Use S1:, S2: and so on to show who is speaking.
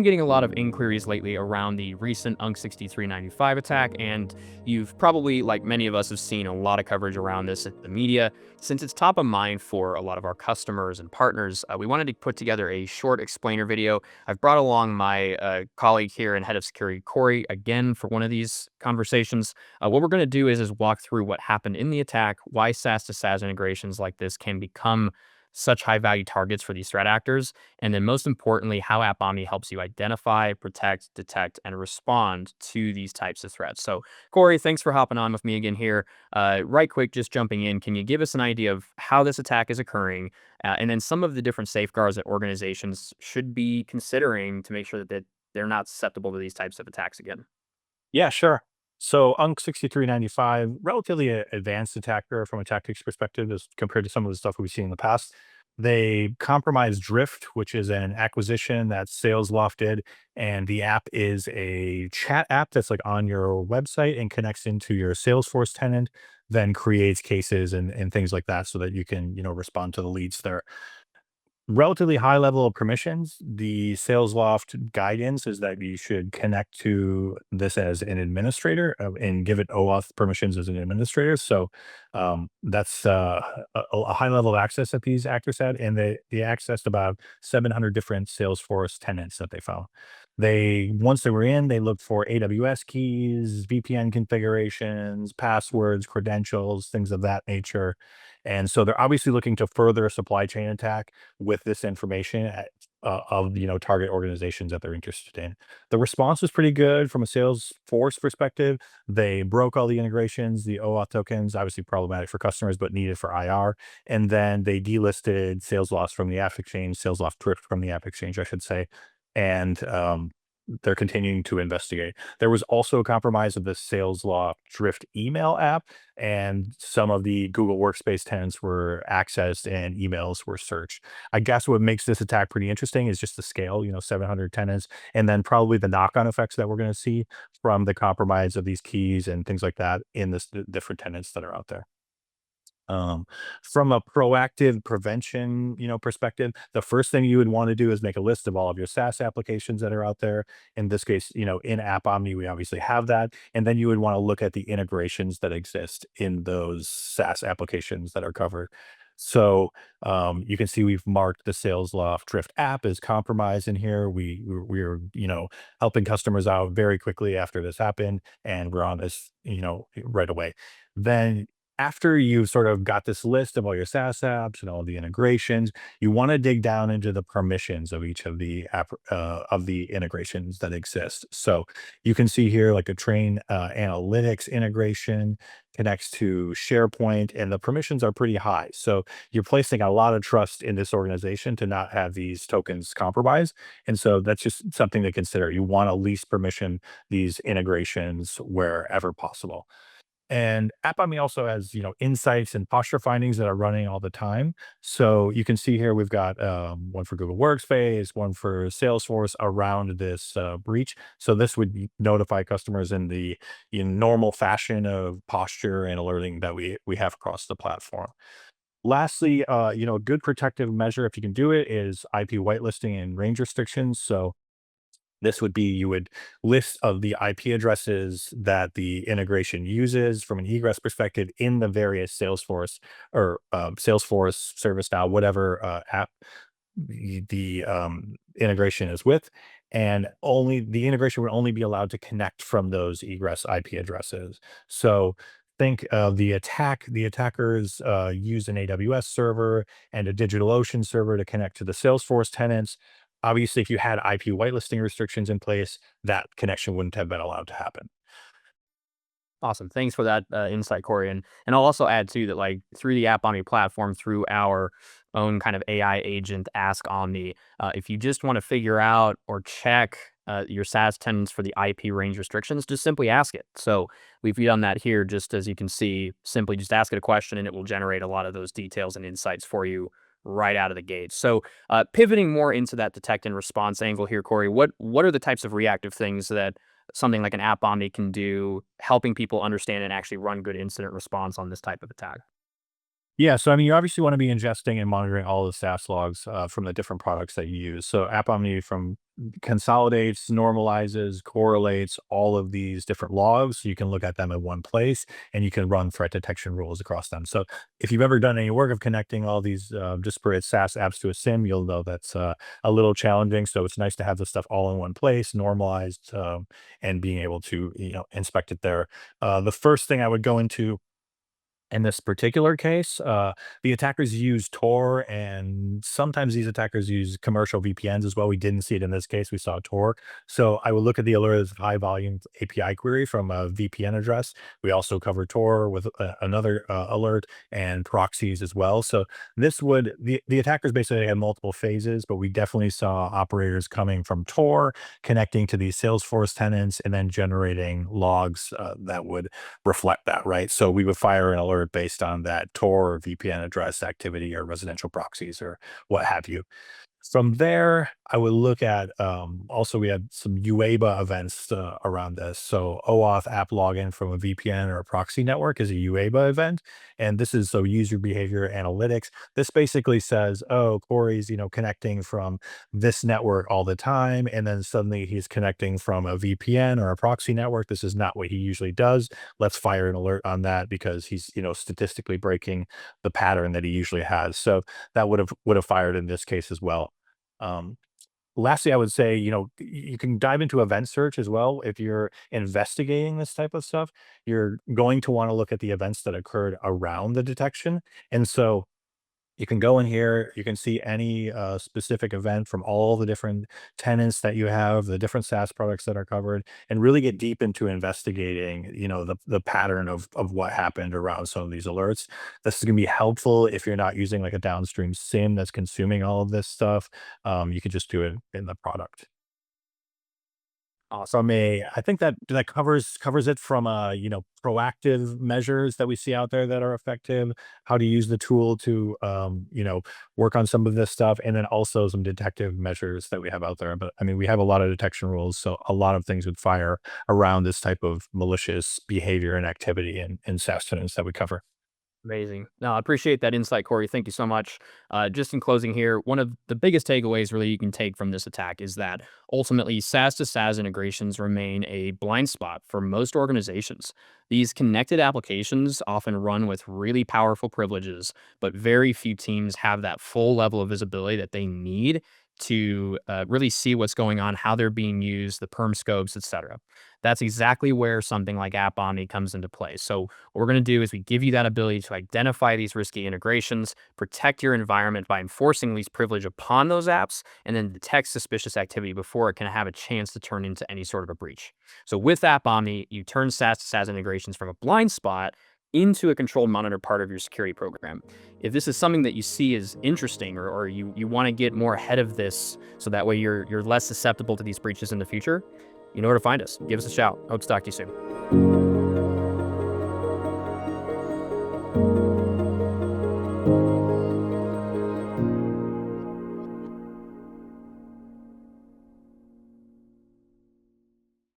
S1: getting a lot of inquiries lately around the recent UNC6395 attack, and you've probably, like many of us, have seen a lot of coverage around this at the media. Since it's top of mind for a lot of our customers and partners, we wanted to put together a short explainer video. I've brought along my colleague here and head of security, Corey, again for one of these conversations. What we're going to do is walk through what happened in the attack, why SaaS to SaaS integrations like this can become such high value targets for these threat actors, and then most importantly, how AppOmni helps you identify, protect, detect, and respond to these types of threats. So, Corey, thanks for hopping on with me again here. Right quick, just jumping in, can you give us an idea of how this attack is occurring, and then some of the different safeguards that organizations should be considering to make sure that they're not susceptible to these types of attacks again?
S2: Yeah, sure. So UNC6395, relatively advanced attacker from a tactics perspective as compared to some of the stuff we've seen in the past. They compromised Drift, which is an acquisition that SalesLoft did, and the app is a chat app that's like on your website and connects into your Salesforce tenant, then creates cases and things like that so that you can, respond to the leads there. Relatively high level of permissions. The SalesLoft guidance is that you should connect to this as an administrator and give it OAuth permissions as an administrator. So that's a high level of access that these actors had, and they accessed about 700 different Salesforce tenants that they found. They once they were in, they looked for AWS keys, VPN configurations, passwords, credentials, things of that nature. And so they're obviously looking to further a supply chain attack with this information of target organizations that they're interested in. The response was pretty good from a Salesforce perspective. They broke all the integrations, the OAuth tokens, obviously problematic for customers, but needed for IR. And then they delisted sales loss from the App Exchange, sales loss drift from the App Exchange, I should say. And they're continuing to investigate. There was also a compromise of the sales law drift email app, and some of the Google Workspace tenants were accessed and emails were searched. I guess what makes this attack pretty interesting is just the scale, 700 tenants, and then probably the knock-on effects that we're going to see from the compromise of these keys and things like that in the different tenants that are out there. Um, from a proactive prevention, perspective, the first thing you would want to do is make a list of all of your SaaS applications that are out there. In this case, in AppOmni, we obviously have that. And then you would want to look at the integrations that exist in those SaaS applications that are covered. So you can see we've marked the SalesLoft Drift app as compromised in here. We're helping customers out very quickly after this happened, and we're on this right away. Then after you've sort of got this list of all your SaaS apps and all the integrations, you want to dig down into the permissions of each of the of the integrations that exist. So you can see here like a train analytics integration connects to SharePoint, and the permissions are pretty high. So you're placing a lot of trust in this organization to not have these tokens compromised. And so that's just something to consider. You want to least permission these integrations wherever possible. And AppOmni also has, insights and posture findings that are running all the time. So you can see here we've got one for Google Workspace, one for Salesforce around this breach. So this would notify customers in the normal fashion of posture and alerting that we have across the platform. Lastly, a good protective measure, if you can do it, is IP whitelisting and range restrictions. So this would be you would list of the IP addresses that the integration uses from an egress perspective in the various Salesforce or Salesforce, ServiceNow, whatever app the integration is with, and only the integration would only be allowed to connect from those egress IP addresses. So think of the attack. The attackers use an AWS server and a DigitalOcean server to connect to the Salesforce tenants. Obviously, if you had IP whitelisting restrictions in place, that connection wouldn't have been allowed to happen.
S1: Awesome. Thanks for that insight, Corey. And I'll also add too that like through the App Omni platform, through our own kind of AI agent, Ask Omni, if you just want to figure out or check your SaaS tenants for the IP range restrictions, just simply ask it. So we've done that here, just as you can see, simply just ask it a question and it will generate a lot of those details and insights for you right out of the gate. So pivoting more into that detect and response angle here, Corey, what are the types of reactive things that something like an App Omni can do, helping people understand and actually run good incident response on this type of attack?
S2: Yeah, so I mean, you obviously want to be ingesting and monitoring all the SaaS logs from the different products that you use. So AppOmni from consolidates, normalizes, correlates all of these different logs. So you can look at them in one place and you can run threat detection rules across them. So if you've ever done any work of connecting all these disparate SaaS apps to a SIM, you'll know that's a little challenging. So it's nice to have this stuff all in one place, normalized, and being able to inspect it there. The first thing I would go into in this particular case, the attackers use Tor, and sometimes these attackers use commercial VPNs as well. We didn't see it in this case. We saw Tor. So I would look at the alert as high volume API query from a VPN address. We also cover Tor with another alert and proxies as well. So the attackers basically had multiple phases, but we definitely saw operators coming from Tor, connecting to these Salesforce tenants, and then generating logs that would reflect that, right? So we would fire an alert based on that Tor or VPN address activity or residential proxies or what have you. From there, I would look at also we had some UABA events around this. So OAuth app login from a VPN or a proxy network is a UABA event. And this is so user behavior analytics. This basically says, oh, Corey's, connecting from this network all the time. And then suddenly he's connecting from a VPN or a proxy network. This is not what he usually does. Let's fire an alert on that because he's, statistically breaking the pattern that he usually has. So that would have fired in this case as well. um, Lastly, I would say, you can dive into event search as well. If you're investigating this type of stuff, you're going to want to look at the events that occurred around the detection. And so you can go in here, you can see any specific event from all the different tenants that you have, the different SaaS products that are covered, and really get deep into investigating, the pattern of what happened around some of these alerts. This is going to be helpful if you're not using like a downstream SIM that's consuming all of this stuff. You can just do it in the product.
S1: Awesome.
S2: I think that covers it from proactive measures that we see out there that are effective, how to use the tool to work on some of this stuff, and then also some detective measures that we have out there. But I mean, we have a lot of detection rules, so a lot of things would fire around this type of malicious behavior and activity in SaaS tenants that we cover.
S1: Amazing. No, I appreciate that insight, Corey. Thank you so much. Just in closing here, one of the biggest takeaways really you can take from this attack is that ultimately SaaS to SaaS integrations remain a blind spot for most organizations. These connected applications often run with really powerful privileges, but very few teams have that full level of visibility that they need to really see what's going on, how they're being used, the perm scopes, etc. That's exactly where something like AppOmni comes into play. So what we're going to do is we give you that ability to identify these risky integrations, protect your environment by enforcing least privilege upon those apps, and then detect suspicious activity before it can have a chance to turn into any sort of a breach. So with AppOmni, you turn SaaS to SaaS integrations from a blind spot into a controlled monitor part of your security program. If this is something that you see as interesting, or you want to get more ahead of this so that way you're less susceptible to these breaches in the future, you know where to find us. Give us a shout. Hope to talk to you soon.